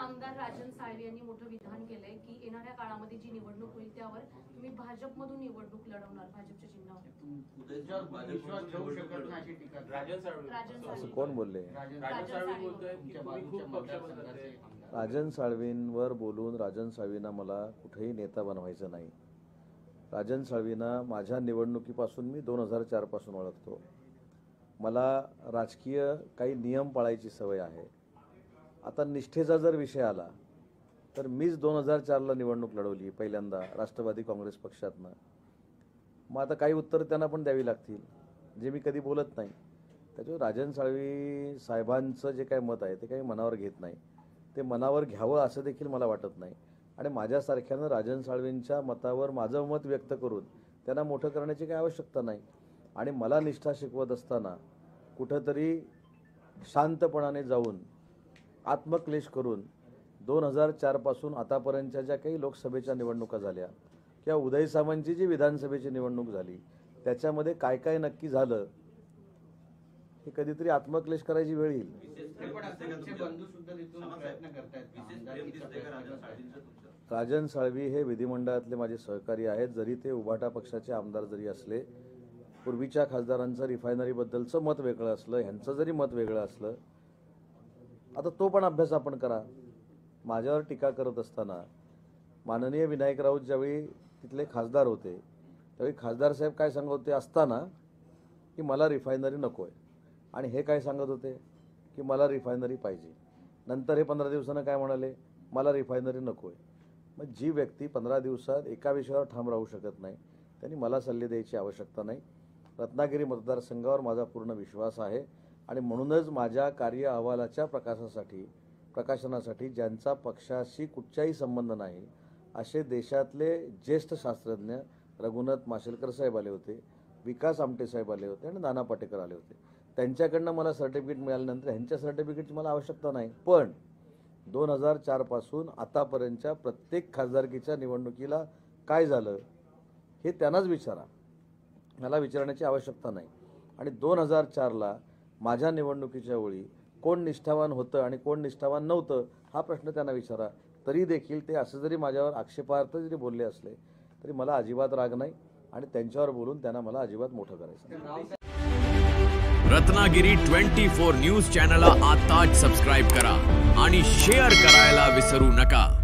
आमदार राजन साळवी यांनी मोठं विधान केलंय की येणाऱ्या काळामध्ये जी निवडणूक होईल त्यावर तुम्ही भाजपमधून निवडणूक लढवणार, भाजपच्या चिन्हावर. असं कोण बोलले? राजन साळवींवर बोलून राजन साळवींना मला कुठेही नेता बनवायचं नाही. राजन साळवींना माझ्या निवडणुकीपासून मी 2004 पासून ओळखतो. मला राजकीय काही नियम पाळायची सवय आहे. आता निष्ठेचा जर विषय आला तर मीच 2004ला निवडणूक लढवली पहिल्यांदा राष्ट्रवादी काँग्रेस पक्षातनं. मग आता काही उत्तर त्यांना पण द्यावी लागतील जे मी कधी बोलत नाही. त्याच्यावर राजन साळवी साहेबांचं जे काही मत आहे ते काही मनावर घेत नाही. ते मनावर घ्यावं असं देखील मला वाटत नाही. आणि माझ्यासारख्यानं राजन साळवींच्या मतावर माझं मत व्यक्त करून त्यांना मोठं करण्याची काही आवश्यकता नाही. आणि मला निष्ठा शिकवत असताना कुठंतरी शांतपणाने जाऊन आत्मक्लेश करून 2004 पासून आतापर्यंतच्या ज्या काही लोकसभेच्या निवडणुका झाल्या किंवा उदय सामंतची जी विधानसभेची निवडणूक झाली त्याच्यामध्ये काय काय नक्की झालं हे कधीतरी आत्मक्लेश करायची वेळ येईल. राजन साळवी हे विधिमंडळातले माझे सहकारी आहेत. जरी ते उभाटा पक्षाचे आमदार जरी असले, पूर्वीच्या खासदारांचं रिफायनरीबद्दलचं मत वेगळं असलं, ह्यांचं जरी मत वेगळं असलं, आता तो पण अभ्यास आपण करा. माझ्यावर टीका करत असताना माननीय विनायक राऊत ज्यावेळी तिथले खासदार होते त्यावेळी खासदार साहेब काय सांगत होते असताना की मला रिफायनरी नको आहे, आणि हे काय सांगत होते की मला रिफायनरी पाहिजे. नंतर हे 15 दिवसानं काय म्हणाले, मला रिफायनरी नको आहे. मग जी व्यक्ती 15 दिवसात एका विषयावर ठाम राहू शकत नाही त्यांनी मला सल्ले द्यायची आवश्यकता नाही. रत्नागिरी मतदारसंघावर माझा पूर्ण विश्वास आहे आणि म्हणूनच माझ्या कार्य अहवालाच्या प्रकाशनासाठी ज्यांचा पक्षाशी कुठचाही संबंध नाही असे देशातले ज्येष्ठ शास्त्रज्ञ रघुनाथ माशेलकर साहेब आले होते, विकास आमटे साहेब आले होते आणि नाना पाटेकर आले होते. त्यांच्याकडनं मला सर्टिफिकेट मिळाल्यानंतर ह्यांच्या सर्टिफिकेटची मला आवश्यकता नाही. पण 2004 पासून आतापर्यंतच्या प्रत्येक खासदारकीच्या निवडणुकीला काय झालं हे त्यांनाच विचारा, मला विचारण्याची आवश्यकता नाही. आणि 2004ला माझ्या निवडणुकीच्या वेळी कोण निष्ठावान होतं आणि कोण निष्ठावान नव्हतं हा प्रश्न त्यांना विचारा. तरी देखील ते असं जरी माझ्यावर आक्षेपार्थ जरी बोलले असले तरी मला अजिबात राग नाही आणि त्यांच्यावर बोलून त्यांना मला अजिबात मोठं करायचं नाही. रत्नागिरी 24 न्यूज चॅनलला आताच सबस्क्राइब करा आणि शेअर करायला विसरू नका.